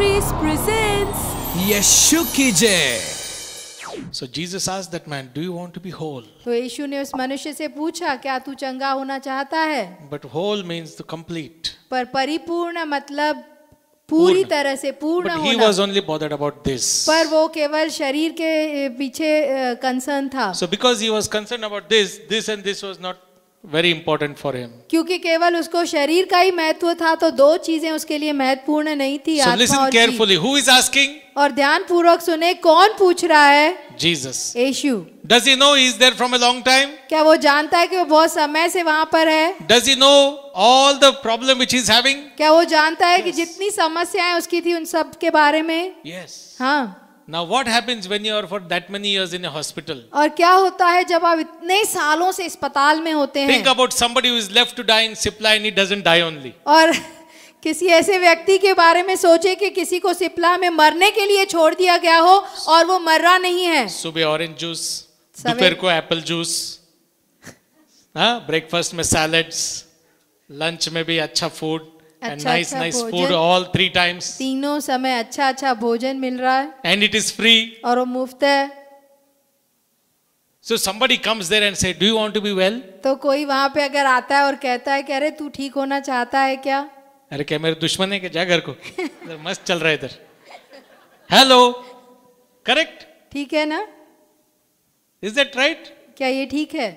Ministries presents यीशु की जय. So Jesus asked that man, "Do you want to be whole?" तो यीशु ने उस मनुष्य से पूछा, क्या तू चंगा होना चाहता है? But whole means the complete. पर परिपूर्ण मतलब पूरी तरह से पूर्ण But he होना. was only bothered about this. पर वो केवल शरीर के पीछे कंसर्न था. So because he was concerned about this and this was not very important for him. क्योंकि केवल उसको शरीर का ही महत्व था, तो दो चीजें उसके लिए महत्वपूर्ण नहीं थी, So आत्मा listen और जीव. carefully. Who is asking? और ध्यान पूर्वक सुने, कौन पूछ रहा है? Jesus. Yeshu. Does he know he is there from a long time? क्या वो जानता है कि वो बहुत समय से वहां पर है? Does he know all the problem which he is having? क्या वो जानता है कि जितनी समस्याएं उसकी थी उन सब के बारे में? Yes. हाँ. Now what happens when you are for that many years in a hospital? और क्या होता है जब आप इतने सालों से अस्पताल में होते हैं? Think about somebody who is left to die in Sipla and he doesn't die only. और किसी ऐसे व्यक्ति के बारे में सोचे कि किसी को सिप्ला में मरने के लिए छोड़ दिया गया हो और वो मर रहा नहीं है. सुबह ऑरेंज जूस, दोपहर को एप्पल जूस, हाँ, ब्रेकफास्ट में सैलेड्स, लंच में भी अच्छा food, and nice food all 3 times. तीनों समय अच्छा भोजन मिल रहा है. And it is free. और वो मुफ्त है. So somebody comes there and say, "Do you want to be well?" तो कोई वहां पे अगर आता है और कहता है कि अरे तू ठीक होना चाहता है क्या? अरे क्या मेरे दुश्मन है कि जा घर को, इधर मस्त चल रहा है इधर. Hello, correct? ठीक है ना? Is that right? क्या ये ठीक है?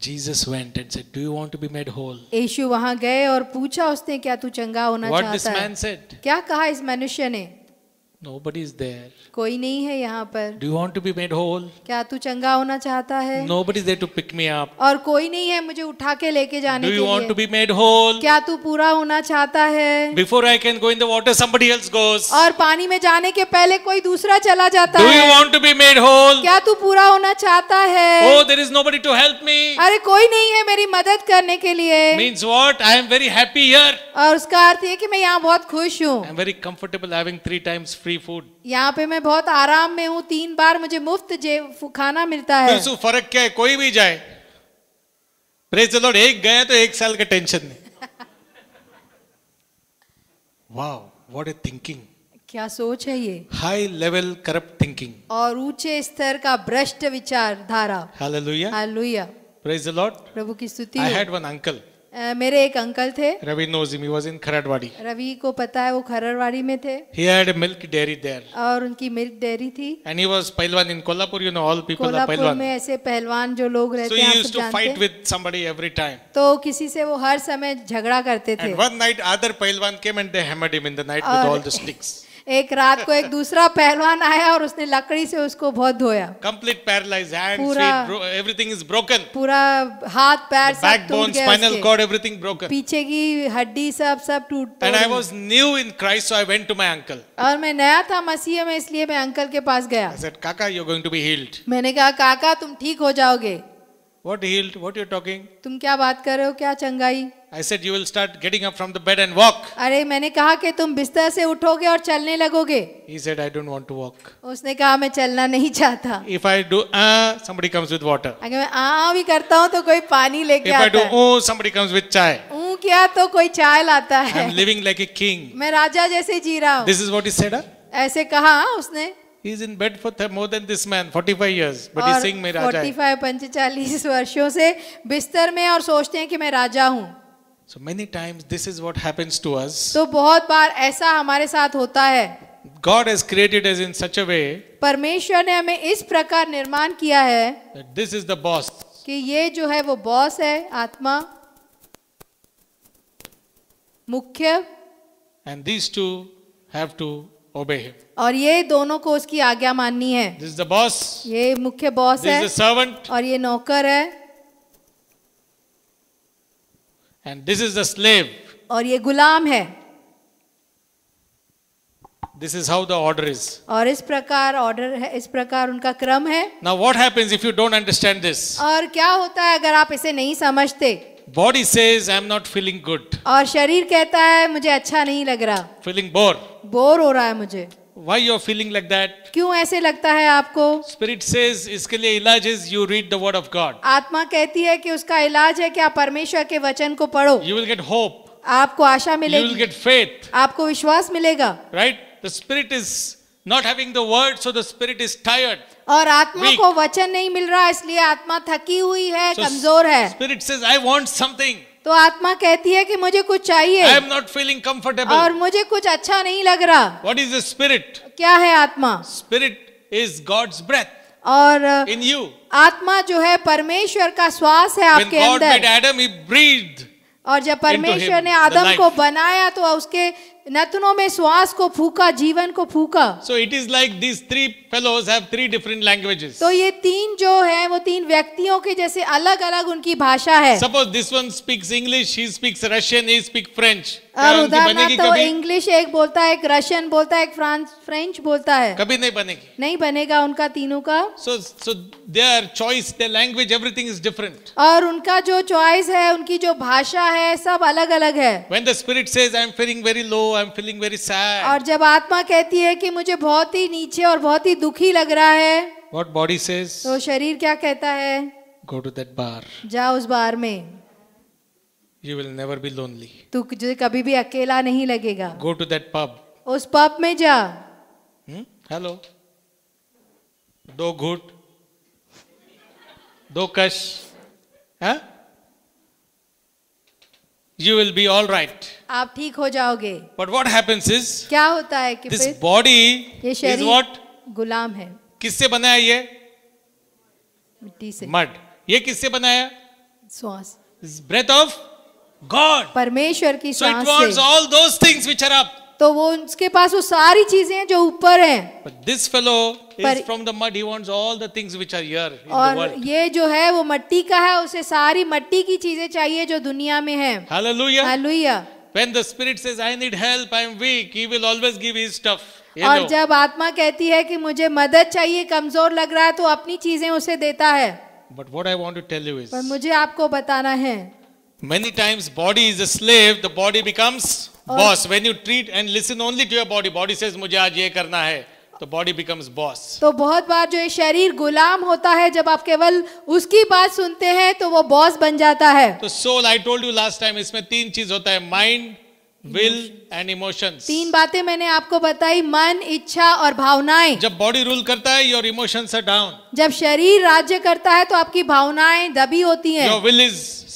Jesus went and said, "Do you want to be made whole?" यीशु वहां गए और पूछा उसने, क्या तू चंगा होना What चाहता this है? man said? क्या कहा इस मनुष्य ने? Nobody is there. कोई नहीं है यहाँ पर. Do you want to be made whole? क्या तू चंगा होना चाहता है? Nobody is there to pick me up. और कोई नहीं है मुझे उठा के लेके जाने Do के you लिए. want to be made whole? क्या तू पूरा होना चाहता है? Before I can go in the water, somebody else goes. और पानी में जाने के पहले कोई दूसरा चला जाता Do है. you want to be made whole? क्या तू पूरा होना चाहता है? Oh, there is nobody to help me. अरे कोई नहीं है मेरी मदद करने के लिए. Means what? I am very happy here. और उसका अर्थ ये कि मैं यहाँ बहुत खुश हूँ. I am very comfortable having 3 times free food. यहाँ पे मैं बहुत आराम में हूँ, 3 बार मुझे मुफ्त खाना मिलता है. फिर फर्क क्या है, कोई भी जाए. प्रेज द लॉर्ड, एक गया तो 1 साल का टेंशन नहीं. Wow, what a thinking. क्या सोच है ये? High level corrupt thinking. और ऊंचे स्तर का भ्रष्ट विचारधारा. Hallelujah. Hallelujah. Praise the Lord. प्रभु की स्तुति I हो. had one uncle. मेरे एक अंकल थे. Ravi knows him. He was in Kharadwadi. Ravi को पता है, वो खरड़वाड़ी में थे. He had a milk dairy there. और उनकी मिल्क डेयरी थी. And he was Pailwan in Kolhapur. You know, all people are Kolhapur Pailwan. में ऐसे पहलवान जो लोग So रहते he हैं, आप used सब to fight जानते हैं. with somebody every time. तो किसी से वो हर समय झगड़ा करते थे. And one night, other Pailwan came and they hammered him in the night with all the sticks. एक रात को एक दूसरा पहलवान आया और उसने लकड़ी से उसको बहुत धोया. Complete paralyzed, hands, पूरा- feet, everything is broken. पूरा हाथ पैर सब टूट Backbone, गया spinal उसके. cord, everything broken. पीछे की हड्डी सब टूट. And I was new in Christ, so I went to my uncle. और मैं नया था मसीह में, इसलिए मैं अंकल के पास गया. I said, "Kaka, you're going to be healed." मैंने कहा, काका तुम ठीक हो जाओगे. What healed? What you're talking? तुम क्या बात कर रहे हो, क्या चंगाई? I said, "You will start getting up from the bed and walk." अरे मैंने कहा कि तुम बिस्तर से उठोगे और चलने लगोगे. He said, "I don't want to walk. उसने कहा मैं चलना नहीं चाहता. If I do, somebody comes with water. अगर मैं भी करता हूँ तो कोई पानी लेके If I do, आता है. somebody comes with chai. क्या तो कोई चाय लाता है. I'm living like a king." मैं राजा जैसे जी रहा हूँ. This is what he said. Huh? ऐसे कहा उसने. He's in bed for more than this man, 45 years. But और he's saying, "मैं राजा है." 45 वर्षों से बिस्तर में और सोचते हैं कि मैं राजा हूँ. So many times this is what happens to us. तो बहुत बार ऐसा हमारे साथ होता है. God has created us in such a way परमेश्वर ने हमें इस प्रकार निर्माण किया है that this is the boss. कि ये जो है वो बॉस है, आत्मा मुख्य, And these two have to obey him. और ये दोनों को उसकी आज्ञा माननी है. This is the boss. ये मुख्य बॉस This है is the servant. और ये नौकर है And this is the slave. और ये गुलाम है. This is how the order is. और इस प्रकार ऑर्डर है, इस प्रकार उनका क्रम है. Now what happens if you don't understand this? और क्या होता है अगर आप इसे नहीं समझते? Body says, "I'm not feeling good. और शरीर कहता है मुझे अच्छा नहीं लग रहा, Feeling bored." बोर हो रहा है मुझे. Why you're feeling like that? क्यों ऐसे लगता है आपको? Spirit says, इसके लिए इलाज is you read the word of God. आत्मा कहती है कि उसका इलाज है कि आप परमेश्वर के वचन को पढ़ो. You will get hope. आपको आशा You will मिलेगी, get faith. आपको विश्वास मिलेगा. Right? the spirit is not having the word, so the spirit is tired. और आत्मा Weak. को वचन नहीं मिल रहा, इसलिए आत्मा थकी हुई है, So कमजोर है। spirit says, I want something. तो आत्मा कहती है कि मुझे कुछ चाहिए I am not feeling comfortable. और मुझे कुछ अच्छा नहीं लग रहा। What is the spirit? क्या है आत्मा? Spirit is God's breath और in you. आत्मा जो है परमेश्वर का श्वास है When आपके God made अंदर। Adam, He breathed. और जब परमेश्वर him ने the आदम life. को बनाया तो उसके नथनों में श्वास को फूका, जीवन को फूका। So it is like these three fellows have three different languages. तो ये तीन जो है वो तीन व्यक्तियों के जैसे अलग अलग उनकी भाषा है। Suppose this one speaks English, he speaks Russian, he speaks French. और क्या उनकी बनेगी उदाहरणार्थ तो कभी? इंग्लिश एक बोलता है, एक रशियन बोलता है, एक फ्रेंच बोलता है। कभी नहीं बनेगी. नहीं बनेगा उनका तीनों का। So their choice, their language, everything is different. और उनका जो चॉइस है, उनकी जो भाषा है, सब अलग अलग है। When the spirit says, I am feeling very low, I am feeling very sad. और जब आत्मा कहती है कि मुझे बहुत ही नीचे और बहुत ही दुखी लग रहा है, What body says? तो शरीर क्या कहता है? Go to that bar. जा उस बार में, You will never be lonely. तू तुझे कभी भी अकेला नहीं लगेगा। Go to that pub. उस पब में जा। Hello. दो घूट, दो कश, हाँ? You will be all right. आप ठीक हो जाओगे। But what happens is, क्या होता है कि this फिर body ये is शरीर what? गुलाम है किससे बना है ये? मिट्टी से। Mud. ये किससे बनाया? श्वास This breath of God. परमेश्वर की So it सांस wants से। all those things which are up. तो वो उसके पास वो सारी चीजें हैं जो ऊपर हैं। But this fellow पर- is from the mud. He wants all the things which are here in the और world. ये जो है वो मट्टी का है, उसे सारी मट्टी की चीजें चाहिए जो दुनिया में है। Hallelujah. Hallelujah. When the spirit says, I need help, I am weak, he will always give his stuff. You और know. जब आत्मा कहती है कि मुझे मदद चाहिए, कमजोर लग रहा है, तो अपनी चीजें उसे देता है। But what I want to tell you is, पर मुझे आपको बताना है, many times body is a slave, the body becomes boss. When you treat and listen only to your body, body says मुझे आज ये करना है, तो body becomes boss. तो बहुत बार जो ये शरीर गुलाम होता है, जब आप केवल उसकी बात सुनते हैं तो वो बॉस बन जाता है। तो soul, I told you last time, इसमें तीन चीज होता है, mind, will and emotions. तीन बातें मैंने आपको बताई, मन, इच्छा और भावनाएं। जब body rule करता है, your emotions are down. जब शरीर राज्य करता है तो आपकी भावनाएं दबी होती हैं। Your will is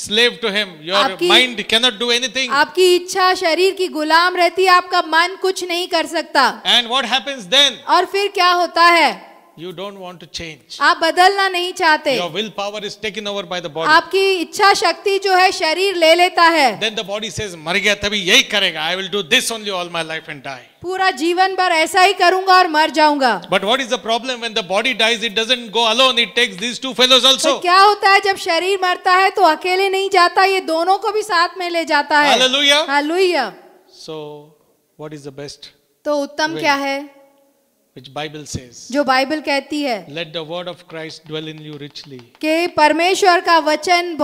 slave to him. Your आपकी- mind cannot do anything. आपकी इच्छा शरीर की गुलाम रहती है, आपका मन कुछ नहीं कर सकता। And what happens then? और फिर क्या होता है? You don't want to change. आप बदलना नहीं चाहते। Your willpower is taken over by the body. आपकी इच्छा शक्ति जो है शरीर ले लेता है। Then the body says, मर गया तभी यही करेगा. I will do this only all my life and die. पूरा जीवन भर ऐसा ही करूंगा और मर जाऊंगा। But what is the problem when the body dies? It doesn't go alone. It takes these two fellows तो also. क्या होता है जब शरीर मरता है तो अकेले नहीं जाता, ये दोनों को भी साथ में ले जाता है। Hallelujah. Hallelujah. So, what is the best? तो उत्तम Will. क्या है? Which Bible says, जो बाइबल कहती है let the word of Christ dwell in you richly. कि परमेश्वर का वचन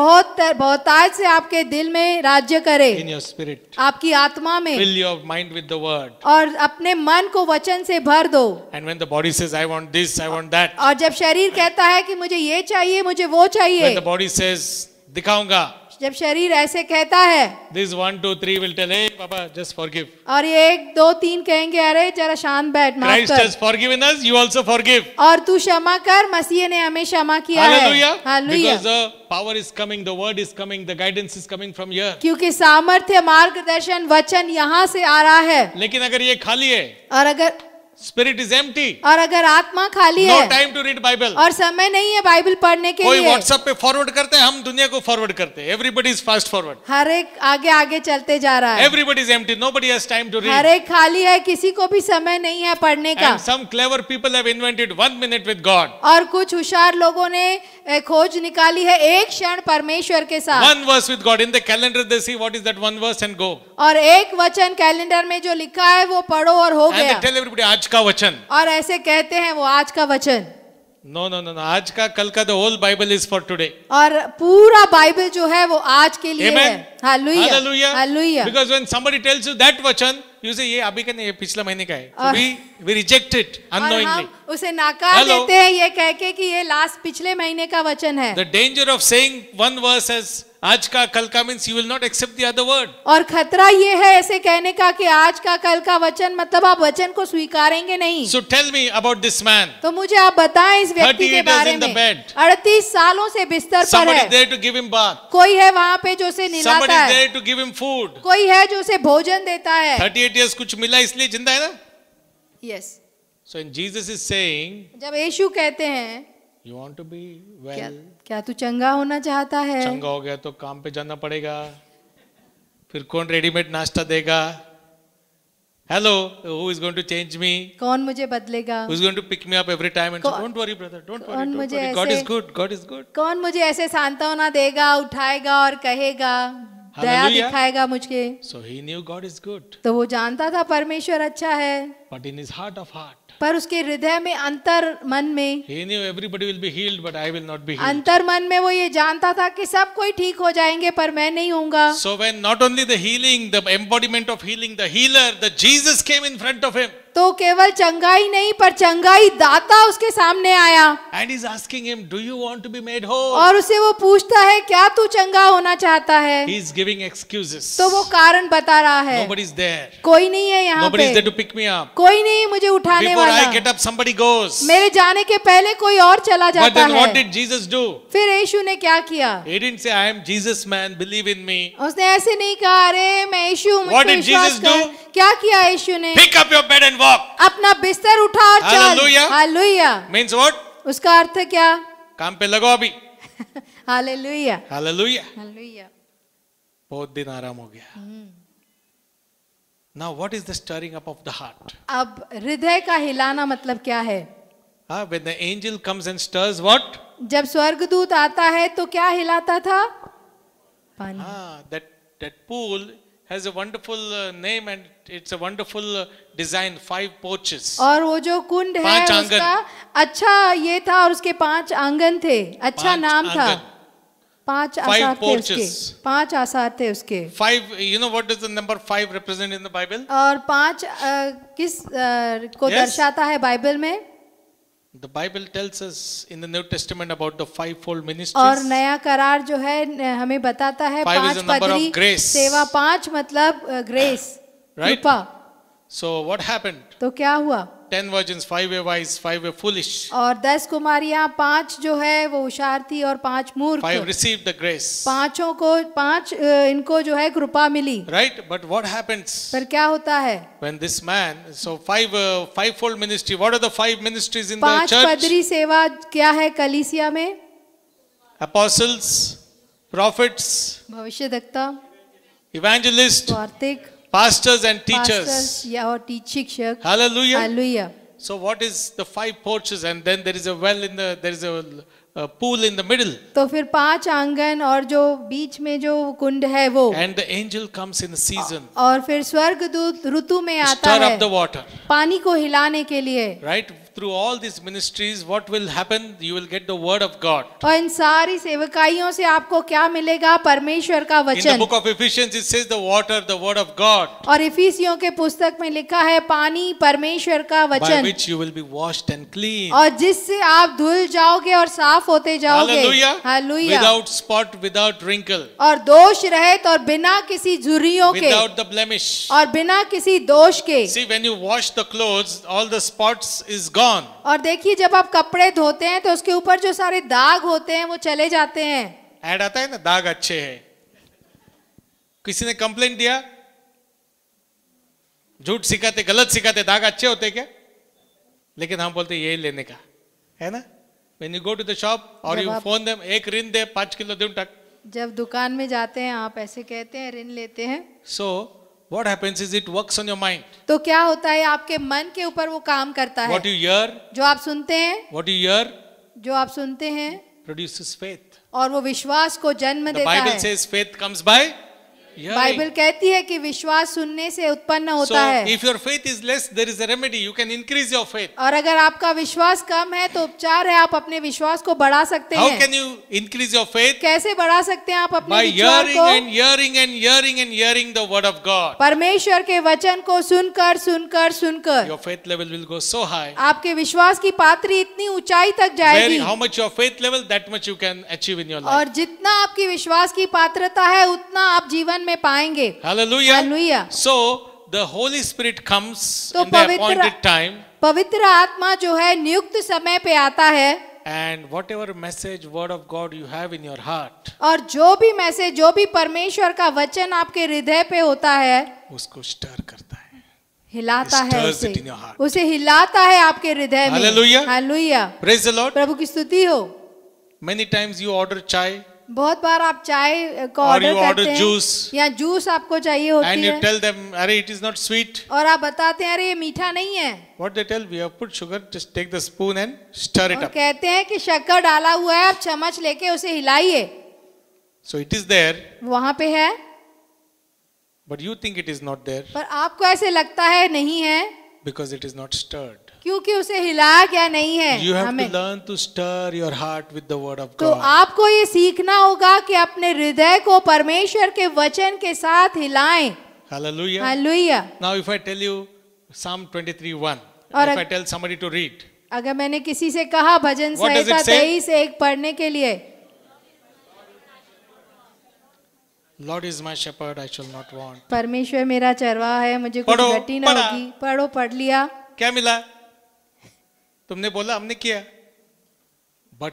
बहुतायत से आपके दिल में राज्य करे, In your spirit. आपकी आत्मा में, Fill your mind with the word. और अपने मन को वचन से भर दो। And when the body says, I want this, I want that. और जब शरीर कहता है कि मुझे ये चाहिए, मुझे वो चाहिए, When the body says, दिखाऊंगा. जब शरीर ऐसे कहता है, This 1, 2, 3 will tell, hey, Papa, just forgive. और ये 1, 2, 3 कहेंगे, अरे जरा शांत बैठ, माफ Christ कर। has forgiven us, you also forgive. और तू क्षमा कर, मसीह ने हमें क्षमा किया है। Hallelujah. Hallelujah. Because the power is coming, the word is coming, the guidance is coming from here. क्योंकि सामर्थ्य, मार्गदर्शन, वचन यहाँ से आ रहा है। लेकिन अगर ये खाली है, और अगर spirit is empty, आत्मा खाली no है time to read Bible. और समय नहीं है बाइबल पढ़ने के कोई लिए, WhatsApp पे फॉरवर्ड करते हैं, हम दुनिया को फॉरवर्ड करते हैं. Everybody is fast forward. हर एक आगे आगे चलते जा रहा है। Everybody is empty. Nobody has time to her read. एक खाली है, किसी को भी समय नहीं है पढ़ने का। And some clever people have invented 1 minute with God. और कुछ होशियार लोगों ने खोज निकाली है एक क्षण परमेश्वर के साथ। 1 verse with God. In the calendar they see what is that 1 verse and go. और एक वचन कैलेंडर में जो लिखा है वो पढ़ो और हो And they गया। tell everybody आज का वचन. और ऐसे कहते हैं वो आज का वचन। No. आज का, कल का, the whole Bible is for today. और पूरा बाइबल जो है वो आज के लिए Amen. है। Hallelujah. Hallelujah. Hallelujah. Because when somebody tells you that वचन, you say ये अभी का नहीं, ये पिछला महीने का है. So और- we reject it और unknowingly. हम उसे नकार Hello. देते हैं ये कह के कि ये लास्ट पिछले महीने का वचन है। The danger of saying one verse as आज का कल का means you will not accept the other word. और खतरा ये है ऐसे कहने का कि आज का कल का वचन मतलब आप वचन को स्वीकारेंगे नहीं. So tell me about this man. तो मुझे आप बताएं इस व्यक्ति के 38 years बारे in the में. bed. 38 सालों से बिस्तर पर Somebody है. is there to give him bath. कोई है वहाँ पे जो उसे Somebody निलाता is है. there to give him food. कोई है जो उसे भोजन देता है. 38 years कुछ मिला इसलिए जिंदा है ना. Yes. So when Jesus is saying, जब यीशु कहते हैं you want to be क्या, well, क्या तू चंगा होना चाहता है? चंगा हो गया तो काम पे जाना पड़ेगा. फिर कौन रेडीमेड नाश्ता देगा? Hello, who is going to change me? कौन मुझे बदलेगा? Who is going to pick me up every time and say, don't worry brother, don't worry, don't worry. God is good, God is good. कौन मुझे ऐसे सांत्वना देगा, उठाएगा और कहेगा, दया Hallelujah. दिखाएगा मुझे? So he knew God is good. तो वो जानता था परमेश्वर अच्छा है. But in his heart of heart, पर उसके हृदय में अंतर मन में he knew everybody will be healed, but I will not be healed. अंतर मन में वो ये जानता था कि सब कोई ठीक हो जाएंगे पर मैं नहीं होऊंगा. So when not only the healing, the embodiment of healing, the healer, the Jesus came in front of him. तो केवल चंगाई नहीं पर चंगाई दाता उसके सामने आया. And he's asking him, do you want to be made whole? और उसे वो पूछता है क्या तू चंगा होना चाहता है? He's giving excuses. तो वो कारण बता रहा है. Nobody's there. कोई नहीं है यहाँ Nobody's there पे. to pick me up. कोई नहीं मुझे उठाने Before वाला. I get up, somebody goes. मेरे जाने के पहले कोई और चला But जाता then what है. did Jesus do? फिर यीशु ने क्या किया? He didn't say, I am Jesus man, believe in me. उसने ऐसे नहीं कहा अरे मैं यीशु मुझ What पे did विश्वास Jesus कर. do? क्या किया यीशु ने? Pick up your bed and walk. अपना बिस्तर उठा और चल. Hallelujah. हालेलुया. Means what? उसका अर्थ क्या? काम पे लगो अभी. हालेलुया. Hallelujah. हालेलुया. बहुत दिन आराम हो गया. Now what is the stirring up of the heart? अब हृदय का हिलाना मतलब क्या है? When the angel comes and stirs what? जब स्वर्गदूत आता है तो क्या हिलाता था? पानी. That pool has a wonderful name and it's a wonderful design. 5 porches. और वो जो कुंड है 5 आंगन. उसका अच्छा ये था और उसके 5 आंगन थे. अच्छा 5 नाम था. आंगन. 5 5 आसार थे porches. उसके. 5 आसार थे उसके. 5, you know what does the number 5 represent in the Bible? और 5 किस को Yes. दर्शाता है बाइबल में? The Bible tells us in the New Testament about the 5-fold और ministries. नया करार जो है हमें बताता है 5 is 5 the number of पदरी grace. सेवा. 5 मतलब ग्रेस. Right? कृपा. So what happened? तो क्या हुआ? 10 virgins, 5 were wise, 5 were foolish. और 10 कुमारियां, 5 जो है वो होशियार थी और 5 मूर्ख. 5 received the grace. पांचों को 5 इनको जो है कृपा मिली. Right? But what happens पर क्या होता है? when this man, so 5-fold ministry, what are the 5 ministries in the 5 church? पदरी सेवा क्या है कलीसिया में? Apostles, prophets, भविष्यद्वक्ता, evangelists, वार्तिक, pastors and teachers. Pastors या और शिक्षक. Hallelujah. Hallelujah. So what is the 5 porches, and then there is a well in the, there is a pool in the middle. तो फिर 5 आंगन और जो बीच में जो कुंड है वो. And the angel comes in a season. और फिर स्वर्गदूत ऋतु में आता Stir है up the water. पानी को हिलाने के लिए. Right? Through all these ministries, what will happen? You will get the word of God. और इन सारी सेवकाइयों से आपको क्या मिलेगा? परमेश्वर का In the वचन. book of Ephesians, it says the water, the word of God, और इफिसियों के पुस्तक में लिखा है पानी परमेश्वर का by वचन. which you will be washed and clean. और जिससे आप धुल जाओगे और साफ होते जाओगे. Hallelujah. Hallelujah. Without spot, without wrinkle, और दोष रहित और बिना किसी झुर्रियों के without the blemish. और बिना किसी दोष के. See, when you wash the clothes, all the spots is gone. और देखिए जब आप कपड़े धोते हैं तो उसके ऊपर जो सारे दाग होते हैं वो चले जाते हैं. ऐड आता है ना, दाग अच्छे हैं. किसी ने कंप्लेंट दिया, झूठ सिखाते, गलत सिखाते, दाग अच्छे होते क्या? लेकिन हम बोलते यही लेने का है ना. When you go to the shop or you phone them, एक ऋण दे 5 किलो देऊन टाक. जब दुकान में जाते हैं आप ऐसे कहते हैं ऋण लेते हैं. So what happens is it works on your mind. तो क्या होता है आपके मन के ऊपर वो काम करता है. What you hear, जो आप सुनते हैं, what you hear जो आप सुनते हैं produces faith. और वो विश्वास को जन्म The देता Bible है. says faith comes by Bible कहती है कि विश्वास सुनने से उत्पन्न So होता है। if your faith is less, there is a remedy. You can increase your faith. और अगर आपका विश्वास कम है तो उपचार है, आप अपने विश्वास को बढ़ा सकते How हैं। can you increase your faith? कैसे बढ़ा सकते हैं आप अपने By विश्वास hearing को? and hearing and hearing and hearing the word of God. परमेश्वर के वचन को सुनकर सुनकर सुनकर Your faith level will go so high. आपके विश्वास की पात्री इतनी ऊंचाई तक जाएगी। How much your faith level, that much you can achieve in your life. और जितना आपकी विश्वास की पात्रता है उतना आप जीवन में पाएंगे। Hallelujah. Hallelujah. So the Holy Spirit comes तो in the appointed time. पवित्र आत्मा जो है नियुक्त समय पे आता है। And whatever message, word of God you have in your heart, और जो भी मैसेज, जो भी परमेश्वर का वचन आपके हृदय पे होता है, उसको स्टर करता है, हिलाता है stirs उसे, it in your heart. उसे हिलाता है आपके हृदय में। Hallelujah. Hallelujah. Praise the Lord. प्रभु की स्तुति हो। Many times you order chai बहुत बार आप चाय का or ऑर्डर you order करते हैं juice या जूस आपको चाहिए होती and you है tell them, "Arey, it is not sweet." और आप बताते हैं अरे ये मीठा नहीं है, What they tell, we have put sugar, just take the spoon and stir it और up. कहते हैं कि शक्कर डाला हुआ है, आप चम्मच लेके उसे हिलाइए। So it is there, वहां पे है, but you think it is not there पर आपको ऐसे लगता है नहीं है, because it is not stirred. क्योंकि उसे हिलाया क्या नहीं है। You have हमें to learn to stir your heart with the word of तो God. आपको ये सीखना होगा कि अपने हृदय को परमेश्वर के वचन के साथ हिलाएं। Hallelujah. Hallelujah. Now if I tell you Psalm 23:1, और if I tell somebody to read, अगर मैंने किसी से कहा भजन What does it Samhita say? 23:1 पढ़ने के लिए, Lord is my shepherd, I shall not want. परमेश्वर मेरा चरवाहा है, मुझे कुछ पढ़ो, घटी ना पढ़ा। होगी। पढ़ो, पढ़ लिया। क्या मिला? तुमने बोला, हमने किया. But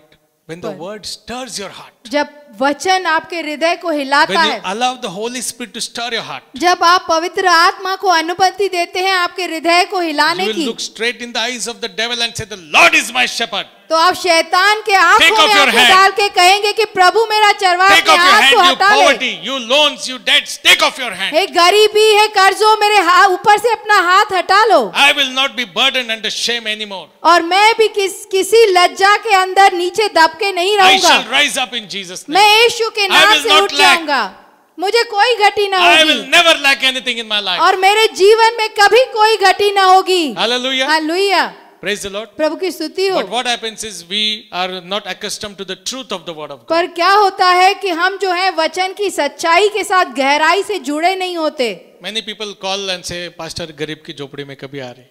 when the word stirs your heart, जब वचन आपके हृदय को हिलाता when you है, allow the Holy Spirit to stir your heart, जब आप पवित्र आत्मा को अनुमति देते हैं आपके हृदय को you हिलाने will की, look straight in the eyes of the devil and say, "The Lord is my shepherd." तो आप शैतान के Take आंखों off में your आंखें hand. डाल के कहेंगे कि प्रभु मेरा चरवाहा, Take अपने off your हाथ को hand, you हटा ले। poverty, you loans, you debts. Take off your hand. हे गरीबी, है कर्जों, मेरे ऊपर से अपना हाथ हटा लो। I will not be burdened under shame anymore. और मैं भी किसी लज्जा के अंदर नीचे दब के नहीं I रहूंगा। shall rise up in Jesus' name. मैं यीशु के I नाम will से not उठ lack. जाऊंगा, मुझे कोई घटी ना I will होगी never lack anything in my life. और मेरे जीवन में कभी कोई घटी ना होगी। Hallelujah. Hallelujah. Praise the Lord. प्रभु की स्तुति हो। But what happens is we are not accustomed to the truth of the word of God. पर क्या होता है कि हम जो है वचन की सच्चाई के साथ गहराई से जुड़े नहीं होते। Many people call and say, "Pastor, गरीब की झोपड़ी में कभी आ रही?"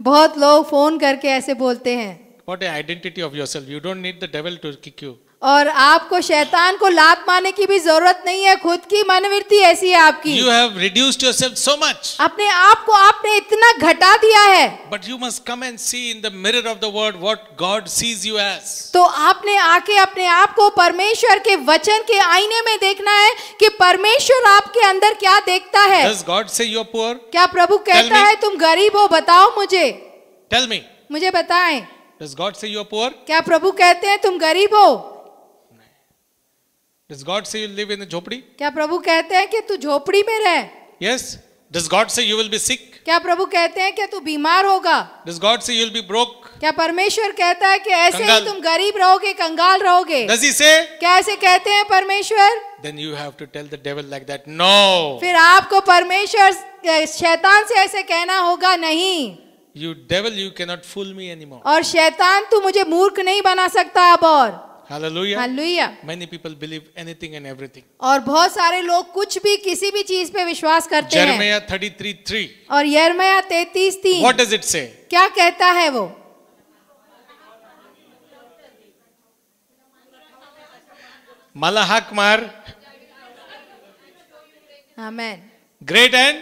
बहुत लोग फोन करके ऐसे बोलते हैं। What an identity of yourself. You don't need the devil to kick you. और आपको शैतान को लात मारने की भी जरूरत नहीं है, खुद की मनोवृत्ति ऐसी है आपकी। You have reduced yourself so much. अपने आप को आपने इतना घटा दिया है। But you must come and see in the mirror of the word what God sees you as. तो आपने आके अपने आप को परमेश्वर के वचन के आईने में देखना है कि परमेश्वर आपके अंदर क्या देखता है। Does God say you are poor? क्या प्रभु कहता me. है तुम गरीब हो? बताओ मुझे, Tell me. मुझे बताएं। Does God say you are poor? क्या प्रभु कहते हैं तुम गरीब हो? Does God say you live in a झोपड़ी? क्या प्रभु कहते हैं कि तू झोपड़ी में रह? Yes. Does God say you will be sick? क्या प्रभु कहते हैं कि तू बीमार होगा? Does God say you will be broke? क्या परमेश्वर कहता है कि ऐसे ही कंगाल। तुम गरीब रहोगे, कंगाल रहोगे? Does he say? क्या ऐसे कहते हैं परमेश्वर? Then you have to tell the devil like that. No. फिर आपको परमेश्वर शैतान से ऐसे कहना होगा, नहीं। You devil, you cannot fool me anymore. और शैतान तू मुझे मूर्ख नहीं बना सकता अब और। Hallelujah. Hallelujah. Many people believe anything and everything. और बहुत सारे लोग कुछ भी किसी भी चीज पे विश्वास करते हैं। Jeremiah 33:3. और यिर्मयाह 33:3 What does it say? क्या कहता है वो? मला हाक मार. आमेन। Great and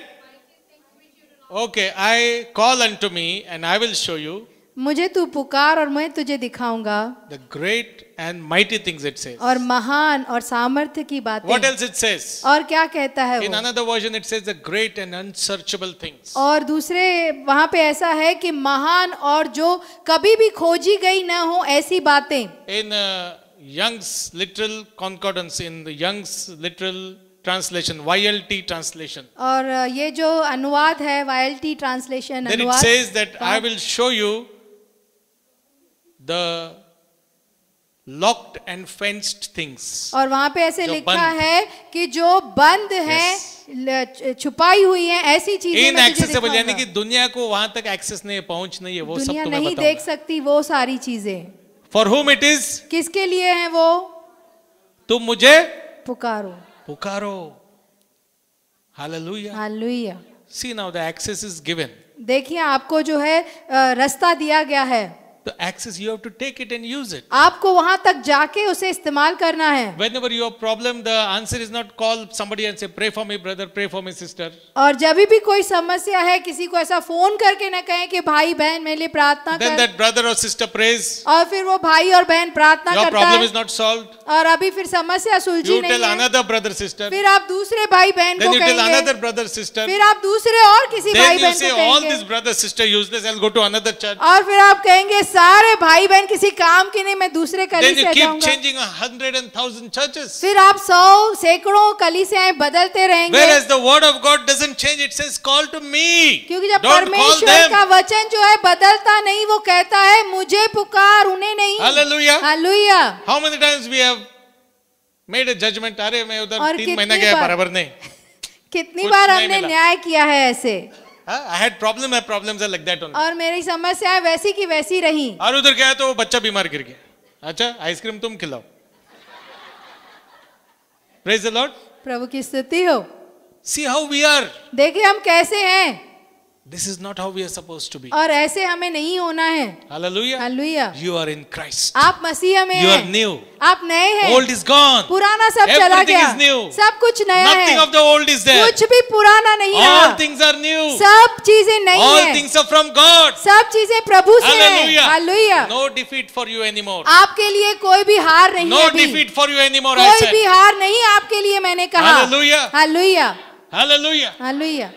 okay, I call unto me and I will show you मुझे तू पुकार और मैं तुझे दिखाऊंगा। the great and mighty things it says. और महान और सामर्थ्य की बातें। What else it says? और क्या कहता है In वो? another version it says the great and unsearchable things. और दूसरे वहां पे ऐसा है कि महान और जो कभी भी खोजी गई ना हो ऐसी बातें। In Young's literal concordance, in the Young's literal translation, YLT translation, और ये जो अनुवाद है YLT ट्रांसलेशन then it अनुवाद, says that I will show you the locked and fenced things. और वहां पे ऐसे जो लिखा बंद। है कि जो बंद है, छुपाई हुई है, ऐसी चीजें मैं तुझे इनएक्सेसिबल, यानी कि दिखाऊंगा। दुनिया को वहां तक एक्सेस नहीं है, पहुंच नहीं है, वो सब दुनिया तुम्हें नहीं बताऊंगा। देख सकती वो सारी चीजें। For whom it is, किसके लिए हैं वो? तुम मुझे पुकारो। पुकारो। Hallelujah. Hallelujah. See now the access is given. देखिए आपको जो है रास्ता दिया गया है, The access, you have to take it and use it. आपको वहां तक जाके उसे इस्तेमाल करना है। Whenever you have problem, the answer is not call somebody and say, pray for me brother, pray for me sister. और जब भी कोई समस्या है, किसी को ऐसा फोन करके न कहें कि भाई बहन मेरे लिए प्रार्थना Then कर, that brother or sister prays. और फिर वो भाई और बहन प्रार्थना Your करता problem है is not solved. और अभी फिर समस्या सुलझी You नहीं tell है। another brother sister. फिर आप दूसरे भाई बहन Then को you tell कहेंगे, another brother sister. फिर आप दूसरे और किसी Then भाई you बहन say को all कहेंगे, these brother sister useless, I'll go to another church. और फिर आप कहेंगे सारे भाई बहन किसी काम के नहीं, मैं दूसरे Then कलीसिया you keep जाऊंगा। changing 100 and 1,000 churches. फिर आप 100 सैकड़ों कलीसियाएं बदलते रहेंगे। Whereas the word of God doesn't change, it says call to me. क्योंकि जब Don't call परमेश्वर them. का वचन जो है बदलता नहीं, वो कहता है मुझे पुकार, उन्हें नहीं। Hallelujah. Hallelujah. How many times we have made a judgment? अरे मैं उधर और 3 महीना कितनी गया बार- बराबर नहीं। कितनी कुछ बार नहीं हमने मिला। न्याय किया है ऐसे, I had problem, my problems are like that only. और मेरी समस्याएं वैसी की वैसी रही। और उधर गया तो वो बच्चा बीमार गिर गया, अच्छा आइसक्रीम तुम खिलाओ। Praise the Lord. प्रभु की स्तुति हो। See how we are. देखिए हम कैसे हैं, This is not how we are supposed to be. और ऐसे हमें नहीं होना है। Hallelujah. Hallelujah. You are in Christ. आप मसीह में You are हैं, new. आप नए हैं। Old is gone. पुराना सब चला Everything गया, is new. सब कुछ नया Nothing है, of the old is there. कुछ भी पुराना नहीं All रहा, things are new. सब चीजें नई All हैं, things are from God. सब चीजें प्रभु से हैं। Hallelujah. Hallelujah. No defeat for you anymore. आपके लिए कोई भी हार नहीं No है अभी। defeat for you anymore. I कोई said. भी हार नहीं आपके लिए, मैंने कहा। Hallelujah. Hallelujah. Hallelujah. Hallelujah.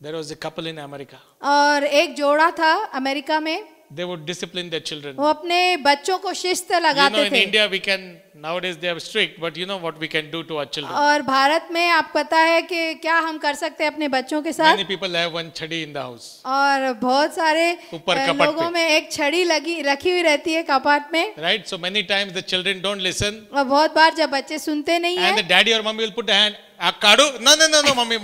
There was a couple in America. और एक जोड़ा था अमेरिका में, They would discipline their children. वो अपने बच्चों को शिस्त You know, लगाते in थे। India we can, nowadays they are strict, but you know what we can do to our children. और भारत में आप पता है कि क्या हम कर सकते हैं अपने बच्चों के साथ। Many people have one chadi in the house. और बहुत सारे ऊपर कपाट लोगों पे। में एक छड़ी रखी हुई रहती है कपाट में, Right? So many times the children don't listen. और बहुत बार जब बच्चे सुनते नहीं And the है, daddy or mommy will put a hand. Kadu? No, mommy.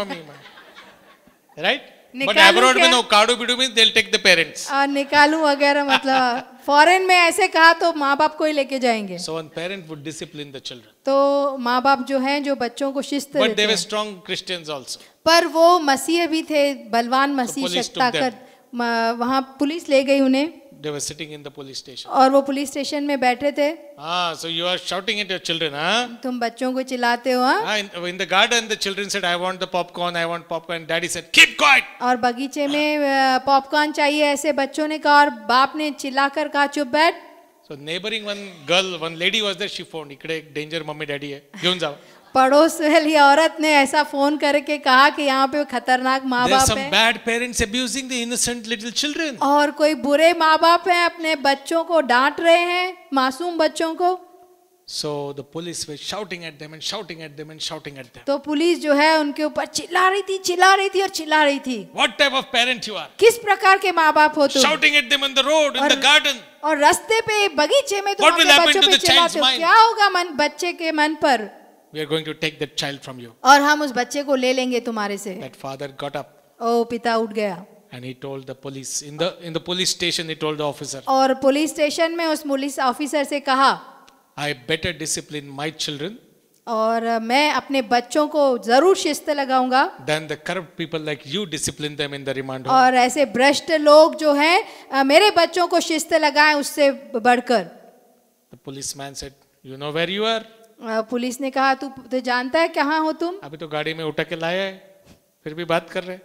Right? But निकालू abroad क्या? में no, kadu bidu means they'll take the parents. और निकालू वगैरह, मतलब फॉरेन में ऐसे कहा तो माँ बाप को ही लेके जाएंगे। So one parent would discipline the children. तो माँ बाप जो हैं, जो बच्चों को शिस्त But देते they were हैं, strong Christians also. पर वो मसीह भी थे, बलवान मसीह, police शक्ता took कर। वहाँ पुलिस ले गई उन्हें, They were sitting in the police station. और वो पुलिस स्टेशन में बैठे थे। So you are shouting at your children, huh? तुम बच्चों को चिल्लाते हो, हाँ? In the garden, the children said, I want the popcorn, I want popcorn. Daddy said, keep quiet. और बगीचे में पॉपकॉर्न चाहिए, ऐसे बच्चों ने कहा, और बाप ने चिल्लाकर कहा चुप बैठ। So neighboring one lady was there, she phoned, इकडे एक danger मम्मी डैडी है, घेऊन जाओ. पड़ोस वाली औरत ने ऐसा फोन करके कहा कि यहाँ पे खतरनाक माँ There are बाप some हैं, bad parents abusing the innocent little children. और कोई बुरे माँ बाप हैं, अपने बच्चों को डांट रहे हैं, मासूम बच्चों को। So the police were shouting at them and shouting at them and shouting at them. तो पुलिस जो है उनके ऊपर चिल्ला रही थी और चिल्ला रही थी। What type of parent you are? किस प्रकार के माँ बाप हो तुम? Shouting at them on the road, in the garden. और रास्ते पे, बगीचे में तुम What will अपने happen बच्चों to पे the child's चिल्लाते हो, mind? क्या होगा बच्चे के मन पर? We are going to take that child from you. और हम उस बच्चे को ले लेंगे तुम्हारे से। That father got up ओ पिता उठ गया, and he told the police, in the police station, he told the officer, और पुलिस स्टेशन में उस पुलिस ऑफिसर से कहा, I better discipline my children और मैं अपने बच्चों को जरूर शिस्त लगाऊंगा than the corrupt people like you discipline them in the remand home. और ऐसे भ्रष्ट लोग जो हैं मेरे बच्चों को शिस्त लगाएं उससे बढ़कर। The policeman said, you know where you are? Police ने कहा तू जानता है कहाँ हो तुम? अभी तो गाड़ी में उठा के लाया है, फिर भी बात कर रहे.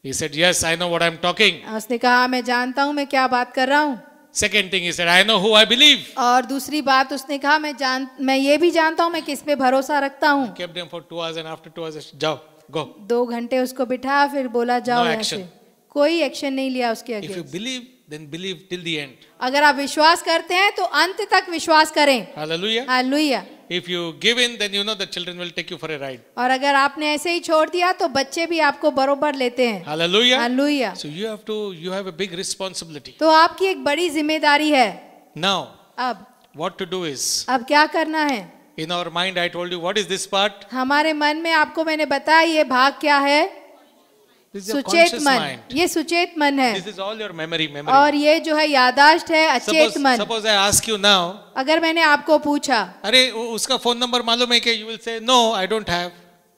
He said, yes, I know what I'm talking. उसने कहा मैं जानता हूँ मैं क्या बात कर रहा हूँ। Second thing, he said, I know who I believe. और दूसरी बात उसने कहा मैं ये भी जानता हूँ मैं किस पे भरोसा रखता हूँ। Kept him for 2 hours and after 2 hours, जाओ, go. 2 घंटे उसको बिठाया, फिर बोला जाओ No यहाँ action. से। कोई एक्शन नहीं लिया उसके If you against. believe, then believe till the end. अगर आप विश्वास करते हैं तो अंत तक विश्वास करें। Hallelujah. Hallelujah. If you give in, then you know the children will take you for a ride. और अगर आपने ऐसे ही छोड़ दिया तो बच्चे भी आपको बरोबर लेते हैं। Hallelujah. Hallelujah. So you have a big responsibility. तो आपकी एक बड़ी जिम्मेदारी है। Now, अब what to do is, अब क्या करना है? in our mind I told you what is this part? हमारे मन में आपको मैंने बताया ये भाग क्या है? This is your Suchet conscious मन। mind. ये सुचेत मन है। This is all your memory. और ये जो है यादाश्त है, अचेत मन। Suppose I ask you now, अगर मैंने आपको पूछा, अरे उसका फोन नंबर मालूम है क्या? You will say no, I don't have.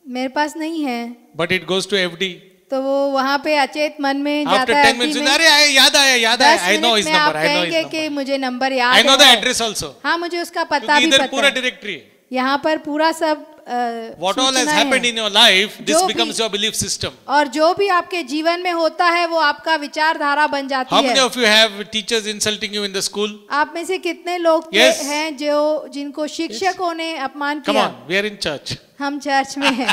मेरे पास नहीं है। But it goes to FD. तो वो वहाँ पे अचेत मन में After जाता है। 10 minutes, अरे याद आया, I know his number, I know his number. कि मुझे नंबर याद है। I know the address also. हाँ, मुझे उसका पता भी इधर पता पूरा है। directory। यहाँ पर पूरा सब What all has happened in your life, this becomes your belief system. और जो भी आपके जीवन में होता है वो आपका विचारधारा बन जाती है। How many of you have teachers insulting you in the school? आप में से कितने लोग हैं जो जिनको शिक्षकों ने अपमान किया? Come on, we are in church. हम चर्च में हैं।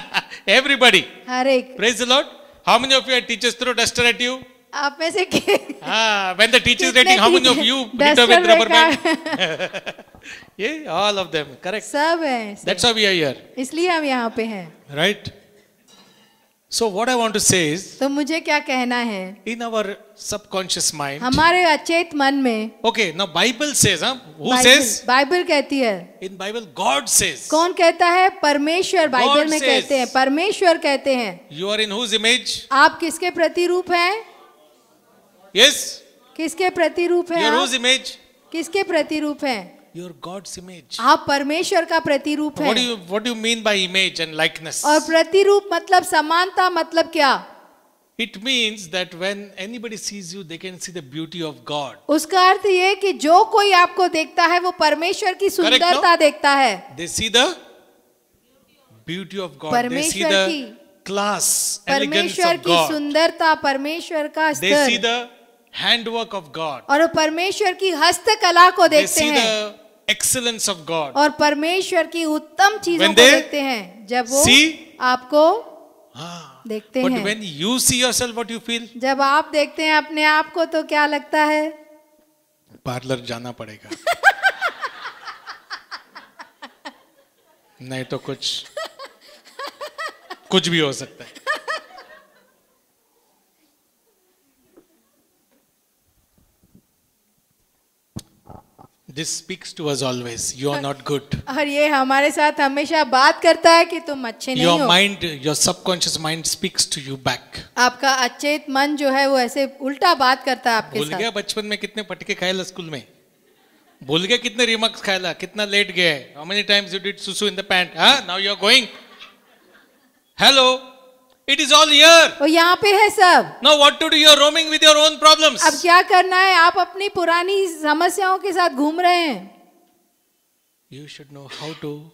Everybody. हर एक। Praise the Lord. How many of you had teachers throw duster at you? आप में से when the teacher is rating, how many of you hit her with rubber band? Yeah, all of them, correct. सब हैं। That's why we are here. इसलिए हम यहाँ पे हैं। Right. So what I want to say is, तो मुझे क्या कहना है? in our subconscious mind, हमारे अचेत मन में, okay, now Bible says, who says? Bible कहती है। In Bible, God says. कौन कहता है? परमेश्वर बाइबल में कहते हैं, परमेश्वर कहते हैं। You are in whose image? आप किसके प्रतिरूप हैं? Yes. किसके प्रतिरूप हैं? Your whose image? किसके प्रतिरूप हैं? Your God's image. आप परमेश्वर का प्रतिरूप हैं। What do you mean by image and likeness? और प्रतिरूप मतलब समानता मतलब क्या? It means that when anybody sees you, they can see the beauty of God. उसका अर्थ ये कि जो कोई आपको देखता है वो परमेश्वर की सुंदरता देखता है। They see the beauty of God. They see the class, elegance परमेश्वर of की God. सुंदरता, परमेश्वर का They see स्तर, the handwork of God. और परमेश्वर की हस्तकला को They देखते see हैं, the excellence of God. और परमेश्वर की उत्तम चीजों When को they देखते हैं। जब वो see, आपको देखते but हैं, when you see yourself, what you feel? जब आप देखते हैं अपने आप को तो क्या लगता है? पार्लर जाना पड़ेगा। नहीं तो कुछ भी हो सकता है। This speaks to us always. You are not good. और ये हमारे साथ हमेशा बात करता है कि तुम अच्छे नहीं Your हो। mind, your subconscious mind speaks to you back. आपका अचेत मन जो है वो ऐसे उल्टा बात करता है आपके भूल साथ। गया बचपन में कितने पटके खाएला स्कूल में? भूल गया कितने रिमार्क्स खाएला? कितना लेट गया है? How many times you did susu in the pant? Now you are going. Hello. It is all here. वो यहाँ पे है सब। Now what to do? You are roaming with your own problems. अब क्या करना है? आप अपनी पुरानी समस्याओं के साथ घूम रहे हैं। You should know how to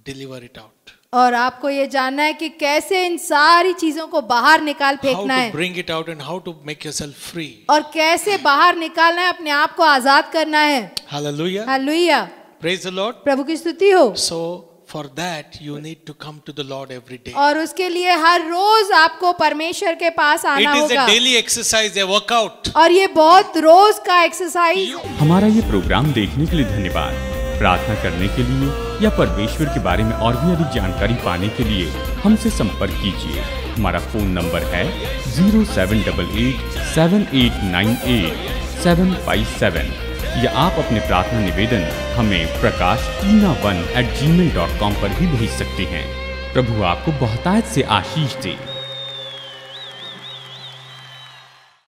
deliver it out. और आपको ये जानना है कि कैसे इन सारी चीजों को बाहर निकाल फेंकना How है, to bring it out and how to make yourself free. और कैसे बाहर निकालना है, अपने आप को आजाद करना है। Hallelujah. Hallelujah. Praise the Lord. प्रभु की स्तुति हो। So for that you need to come to the Lord every day. और उसके लिए हर रोज आपको परमेश्वर के पास आना It is होगा। a daily exercise, a workout. और ये बहुत रोज का एक्सरसाइज। हमारा ये प्रोग्राम देखने के लिए धन्यवाद। प्रार्थना करने के लिए या परमेश्वर के बारे में और भी अधिक जानकारी पाने के लिए हमसे संपर्क कीजिए। हमारा फोन नंबर है 0788-7898-757 या आप अपने प्रार्थना निवेदन हमें prakash.1@gmail.com पर भी भेज सकते हैं। प्रभु आपको बहुतायत से आशीष दे।